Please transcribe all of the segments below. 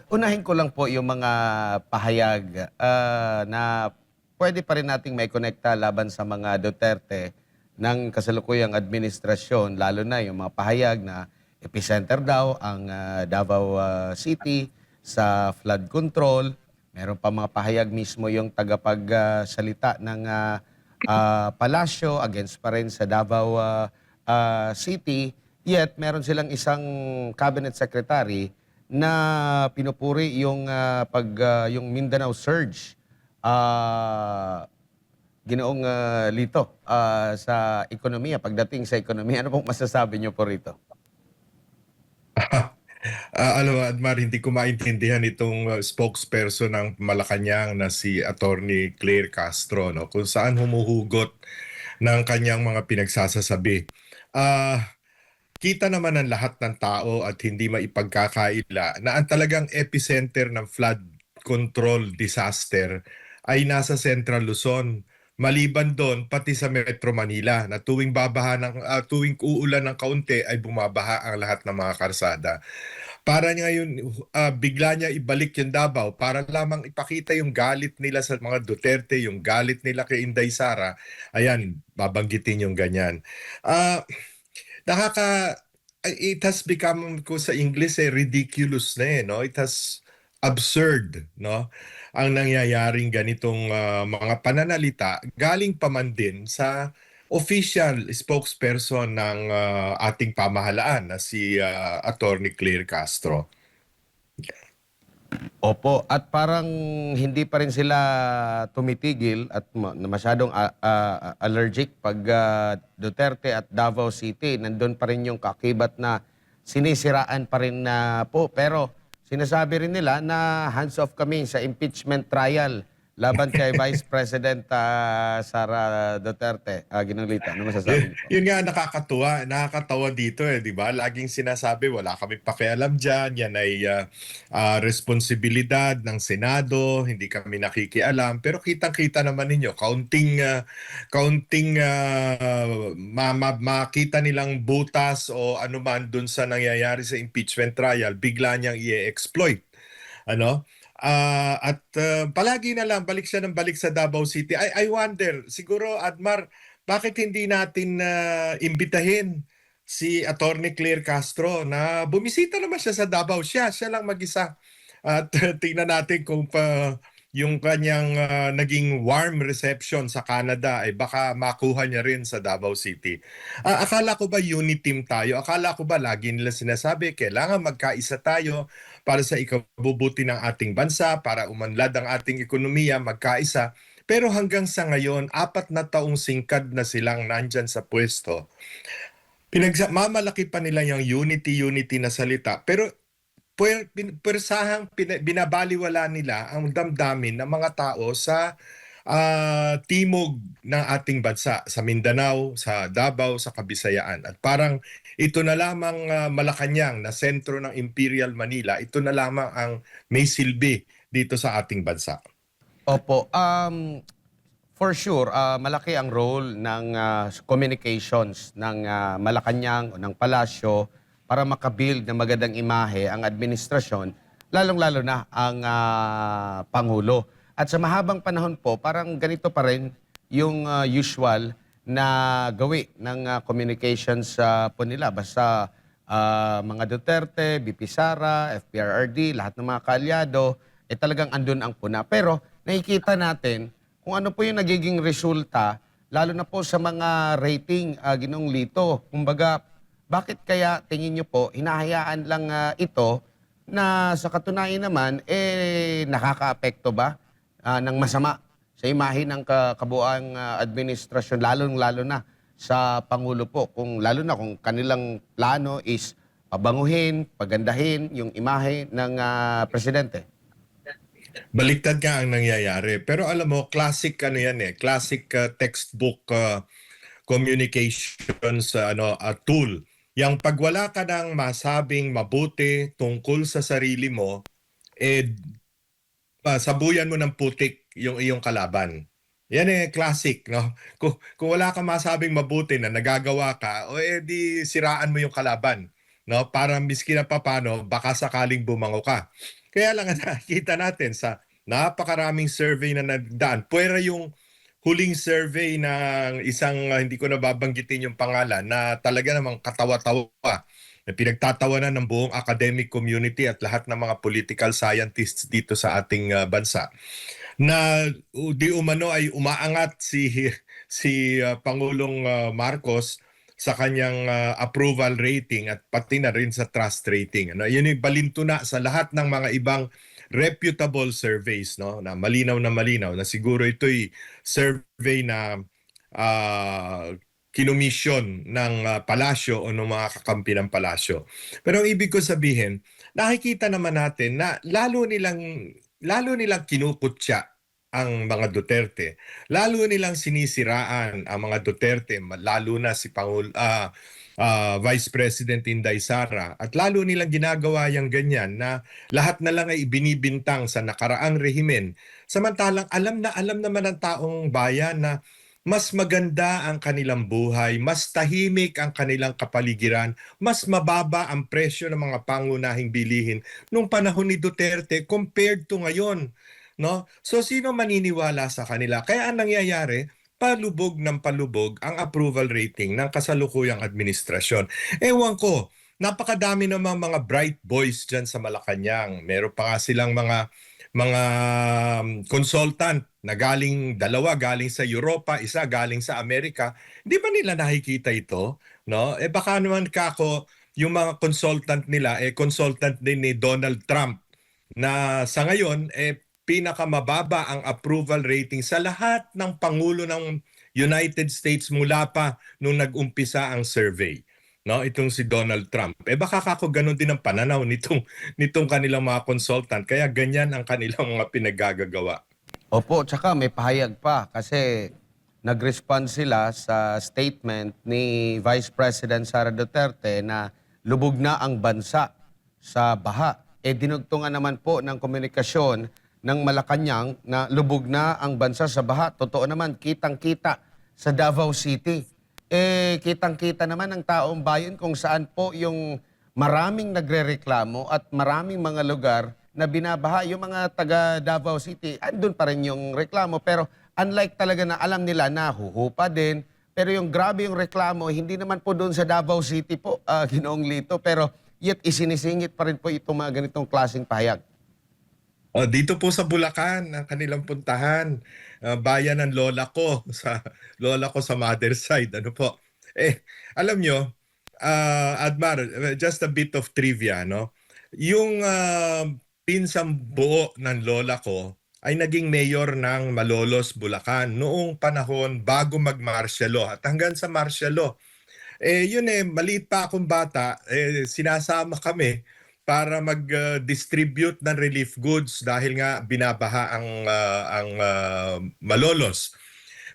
Unahin ko lang po yung mga pahayag na pwede pa rin nating maikonekta laban sa mga Duterte ng kasalukuyang administrasyon, lalo na yung mga pahayag na epicenter daw ang Davao City sa flood control. Meron pa mga pahayag mismo yung tagapagsalita ng palasyo against pa rin sa Davao City. Yet meron silang isang cabinet secretary na pinupuri yung yung Mindanao Surge. Ginoong Lito, sa ekonomiya, pagdating sa ekonomiya, ano pong masasabi niyo po rito? Alam mo, Admar, hindi ko maintindihan itong spokesperson ng Malacanang na si Attorney Claire Castro, no? Kung saan humuhugot ng kanyang mga pinagsasasabi. Ah, kita naman ng lahat ng tao at hindi maipagkakaila na ang talagang epicenter ng flood control disaster ay nasa Central Luzon. Maliban doon, pati sa Metro Manila na tuwing uulan ng kaunti ay bumabaha ang lahat ng mga karsada. Para ngayon, bigla niya ibalik yung Davao para lamang ipakita yung galit nila sa mga Duterte, yung galit nila kay Inday Sara. Ayan, babanggitin yung ganyan. Ah, nakaka it has become ko sa English ridiculous na no? It has absurd, no? Ang nangyayaring ganitong mga pananalita galing pa man din sa official spokesperson ng ating pamahalaan na si Attorney Claire Castro. Opo, at parang hindi pa rin sila tumitigil at masyadong allergic pag Duterte at Davao City. Nandun pa rin yung kakibat na sinisiraan pa rin na po. Pero sinasabi rin nila na hands off kami sa impeachment trial laban kay Vice President Sara Duterte. Ginulita, ano masasabi niyo po? Yun nga nakakatawa dito di ba? Laging sinasabi wala kaming pakialam diyan, yan ay responsibilidad ng Senado, hindi kami nakikialam. Pero kitang-kita naman ninyo, makita nilang butas o anuman dun sa nangyayari sa impeachment trial, bigla niyang i-exploit. Ano? Palagi na lang balik siya ng balik sa Davao City. I wonder, siguro Admar, bakit hindi natin imbitahin si Attorney Claire Castro na bumisita naman siya sa Davao. Siya lang mag-isa. At tingnan natin kung yung kanyang naging warm reception sa Canada ay baka makuha niya rin sa Davao City. Akala ko ba unity team tayo? Akala ko ba lagi nila sinasabi kailangan magkaisa tayo para sa ikabubuti ng ating bansa, para umanlad ang ating ekonomiya, magkaisa. Pero hanggang sa ngayon, 4 na taong singkad na silang nandyan sa pwesto. Mamalaki pa nila yung unity na salita. Pero binabaliwala nila ang damdamin ng mga tao sa timog ng ating bansa, sa Mindanao, sa Davao, sa Kabisayaan. At parang ito na lamang Malacanang na sentro ng Imperial Manila, ito na lamang ang may silbi dito sa ating bansa. Opo, for sure, malaki ang role ng communications ng Malacanang o ng Palasyo para makabuild ng magandang imahe ang administrasyon, lalong-lalo na ang Pangulo. At sa mahabang panahon po, parang ganito pa rin yung usual na gawi ng communications po nila. Basta mga Duterte, BP Sara, FPRRD, lahat ng mga kaalyado, talagang andun ang puna. Pero nakikita natin kung ano po yung nagiging resulta, lalo na po sa mga rating, Ginong Lito. Kumbaga, bakit kaya tingin nyo po, hinahayaan lang ito na sa katunayan naman, nakakaapekto ba ng masama sa imahe ng kabuuang administrasyon, lalong-lalo na sa Pangulo po, lalo na kung kanilang plano is pabanguhin, pagandahin yung imahe ng presidente. Baliktad nga ang nangyayari. Pero alam mo, classic classic textbook communications tool. Yang pag wala ka ng masabing mabuti tungkol sa sarili mo, sabuyan mo ng putik yung iyong kalaban. Yan classic, no? Kung wala kang masabing mabuti na nagagawa ka, di siraan mo yung kalaban, no? Para miski na papano, baka sakaling bumango ka. Kaya lang ang nakikita natin sa napakaraming survey na nagdaan, puwera yung huling survey ng isang hindi ko na babanggitin yung pangalan na talaga namang katawa-tawa na pinagtatawanan ng buong academic community at lahat ng mga political scientists dito sa ating bansa na di umano ay umaangat si Pangulong Marcos sa kanyang approval rating at pati na rin sa trust rating. Ano, yun yung balintuna sa lahat ng mga ibang reputable surveys, no, na malinaw na siguro ito'y survey na kinomisyon ng palasyo o ng mga kakampi ng palasyo. Pero ang ibig ko sabihin, nakikita naman natin na lalo nilang kinukutya ang mga Duterte. Lalo nilang sinisiraan ang mga Duterte, lalo na si Vice President Inday Sara. At lalo nilang ginagawa yung ganyan na lahat na lang ay ibinibintang sa nakaraang rehimen. Samantalang alam naman ng taong bayan na mas maganda ang kanilang buhay, mas tahimik ang kanilang kapaligiran, mas mababa ang presyo ng mga pangunahing bilihin nung panahon ni Duterte compared to ngayon. No? So sino maniniwala sa kanila? Kaya ang nangyayari, palubog ng palubog ang approval rating ng kasalukuyang administrasyon. Ewan ko, napakadami namang mga bright boys dyan sa Malacanang. Meron pa nga silang mga consultant na dalawa galing sa Europa, isa galing sa Amerika. Hindi ba nila nakikita ito? No? Baka naman kako yung mga consultant nila consultant din ni Donald Trump na sa ngayon pinakamababa ang approval rating sa lahat ng pangulo ng United States mula pa nung nag-umpisa ang survey. No, itong si Donald Trump. Baka kako ganun din ang pananaw nitong kanilang mga consultant kaya ganyan ang kanilang mga pinaggagawa. Opo, tsaka may pahayag pa kasi nag-respond sila sa statement ni Vice President Sara Duterte na lubog na ang bansa sa baha. Dinugtungan naman po ng komunikasyon ng Malacanang na lubog na ang bansa sa baha. Totoo naman, kitang-kita sa Davao City. Kitang-kita naman ng taong bayan kung saan po yung maraming nagrereklamo at maraming mga lugar na binabaha. Yung mga taga Davao City, andun pa rin yung reklamo. Pero unlike talaga na alam nila na huhupa din. Pero yung grabe yung reklamo, hindi naman po doon sa Davao City po, Ginoong Lito. Pero yet isinisingit pa rin po itong mga ganitong klaseng pahayag. Dito po sa Bulacan, ang kanilang puntahan, bayan ng lola ko sa mother side. Ano po? Alam nyo, Admar, just a bit of trivia, no? Yung pinsang buo ng lola ko ay naging mayor ng Malolos, Bulacan noong panahon bago mag-martial law at hanggang sa martial law. Yun maliit pa akong bata, sinasama kami para mag-distribute ng relief goods dahil nga binabaha ang Malolos.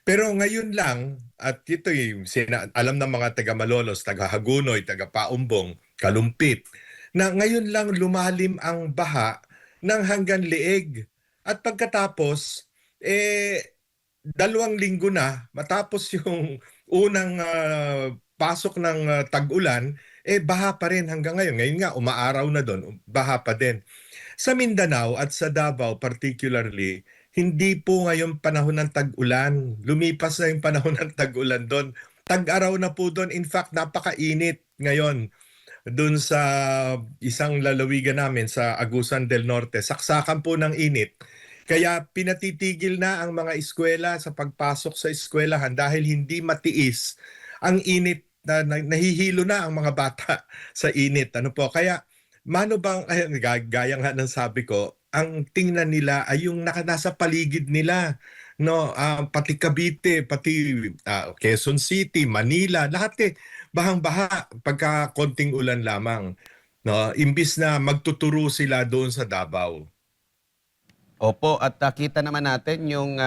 Pero ngayon lang, at ito alam ng mga taga Malolos, taga Hagunoy, taga Paumbong, Kalumpit, na ngayon lang lumalim ang baha ng hanggang leeg. At pagkatapos, 2 linggo na matapos yung unang pasok ng tag-ulan, baha pa rin hanggang ngayon. Ngayon nga, umaaraw na doon, baha pa din. Sa Mindanao at sa Davao particularly, hindi po ngayon panahon ng tag-ulan. Lumipas na yung panahon ng tag-ulan doon. Tag-araw na po doon. In fact, napakainit ngayon doon sa isang lalawigan namin sa Agusan del Norte. Saksakan po ng init. Kaya pinatitigil na ang mga eskwela sa pagpasok sa eskwelahan dahil hindi matiis ang init na nahihilo na ang mga bata sa init. Ano po? Kaya mano bang gaya nga ng sabi ko, ang tingnan nila ay yung nasa paligid nila, no, pati Cavite, pati Quezon City, Manila, lahat bahang-baha pagka konting ulan lamang, no, imbis na magtuturo sila doon sa Davao. Opo, at kita naman natin yung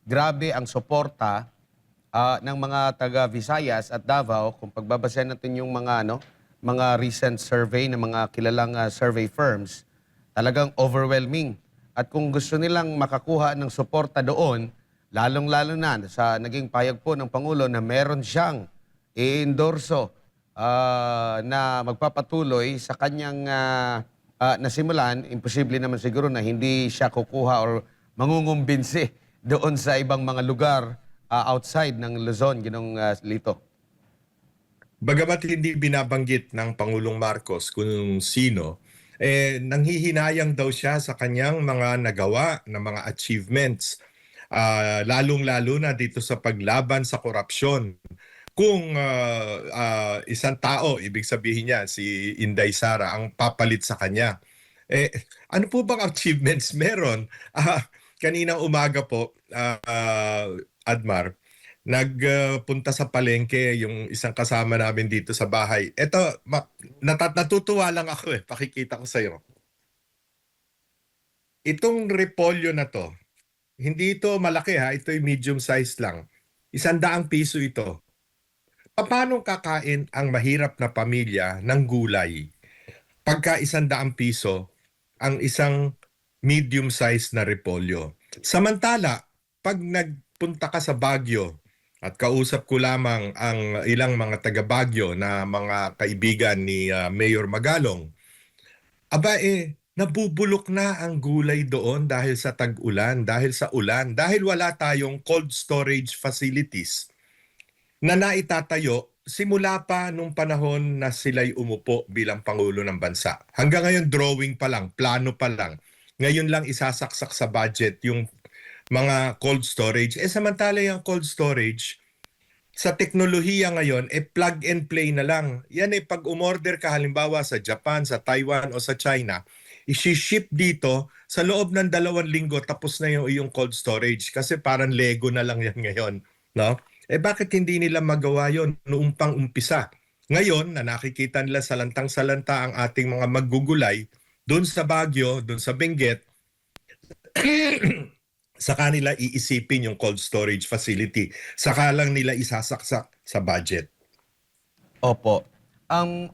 grabe ang suporta ng mga taga Visayas at Davao kung pagbabasehan natin yung mga recent survey ng mga kilalang survey firms, talagang overwhelming. At kung gusto nilang makakuha ng suporta doon, lalong-lalo na sa naging payag po ng Pangulo na meron siyang i-endorso na magpapatuloy sa kanyang nasimulan, imposible naman siguro na hindi siya kukuha or mangungumbinsi doon sa ibang mga lugar outside ng Luzon, Ginong Lito. Bagamat hindi binabanggit ng Pangulong Marcos kung sino, nanghihinayang daw siya sa kanyang mga nagawa na mga achievements, lalong-lalo na dito sa paglaban sa korupsyon. Kung isang tao, ibig sabihin niya, si Inday Sara, ang papalit sa kanya, eh, ano po bang achievements meron? Kaninang umaga po, Admar, nagpunta sa palengke yung isang kasama namin dito sa bahay. Ito, natutuwa lang ako pakikita ko sa'yo. Itong repolyo na to, hindi ito malaki ito'y medium size lang. 100 piso ito. Paano kakain ang mahirap na pamilya ng gulay? Pagka 100 piso, ang isang medium size na repolyo. Samantala, pag nagpunta ka sa Baguio, at kausap ko lamang ang ilang mga taga Baguio na mga kaibigan ni Mayor Magalong, nabubulok na ang gulay doon dahil sa tag-ulan, dahil sa ulan, dahil wala tayong cold storage facilities na naitatayo simula pa nung panahon na sila'y umupo bilang Pangulo ng Bansa. Hanggang ngayon, drawing pa lang, plano pa lang. Ngayon lang isasaksak sa budget yung mga cold storage. Samantala yung cold storage, sa teknolohiya ngayon, plug and play na lang. Yan pag umorder ka halimbawa sa Japan, sa Taiwan o sa China, isi-ship dito sa loob ng 2 linggo tapos na yung iyong cold storage kasi parang Lego na lang yan ngayon. No? Bakit hindi nila magawa yon noong pang-umpisa? Ngayon, na nakikita nila salantang-salanta ang ating mga maggugulay, doon sa Baguio, doon sa Benguet, sa kanila iisipin yung cold storage facility. Saka lang nila isasaksak sa budget. Opo. Ang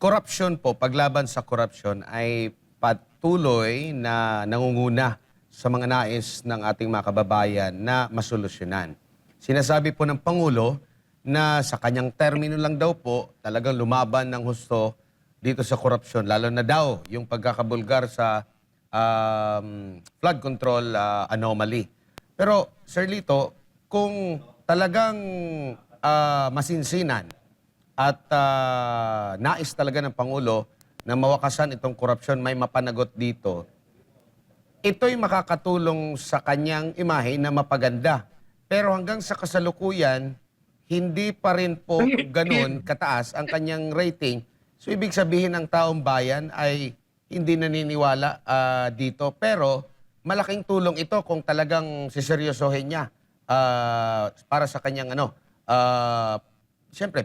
corruption po, paglaban sa corruption ay patuloy na nangunguna sa mga nais ng ating mga kababayan na masolusyonan. Sinasabi po ng Pangulo na sa kanyang termino lang daw po talagang lumaban ng husto dito sa korupsyon, lalo na daw yung pagkakabulgar sa flood control anomaly. Pero Sir Lito, kung talagang masinsinan at nais talaga ng Pangulo na mawakasan itong korupsyon, may mapanagot dito, ito'y makakatulong sa kanyang imahe na mapaganda. Pero hanggang sa kasalukuyan, hindi pa rin po ganun kataas ang kanyang rating. So ibig sabihin ng taong bayan ay hindi naniniwala dito. Pero malaking tulong ito kung talagang siseryosohin niya para sa kanyang siyempre,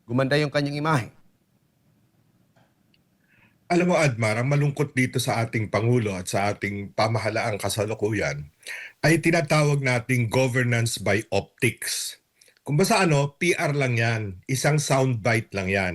gumanda yung kanyang imahe. Alam mo, Admar, ang malungkot dito sa ating Pangulo at sa ating pamahalaang kasalukuyan ay tinatawag nating governance by optics. Kung basta PR lang yan. Isang soundbite lang yan.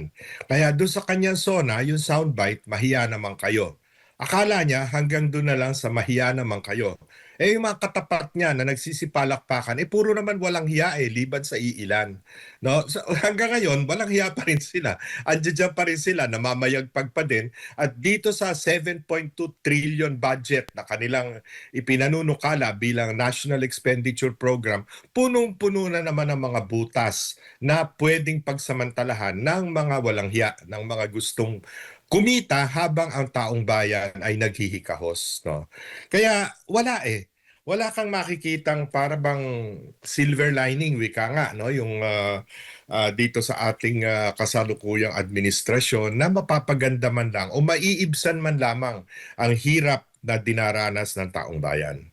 Kaya doon sa kanyang zona, yung soundbite, mahiya naman kayo. Akala niya hanggang doon na lang sa mahiya naman kayo. Yung mga katapat niya na nagsisipalakpakan, puro naman walang hiya liban sa iilan. No? So, hanggang ngayon, walang hiya pa rin sila. Andiyan pa rin sila, namamayagpag pa din. At dito sa 7.2 trillion budget na kanilang ipinanunukala bilang National Expenditure Program, punong-puno na naman ang mga butas na pwedeng pagsamantalahan ng mga walang hiya, ng mga gustong kumita habang ang taong bayan ay naghihikahos. No? Kaya wala kang makikitang para bang silver lining, wika nga, no? Yung dito sa ating kasalukuyang administrasyon na mapapaganda man lang o maiibsan man lamang ang hirap na dinaranas ng taong bayan.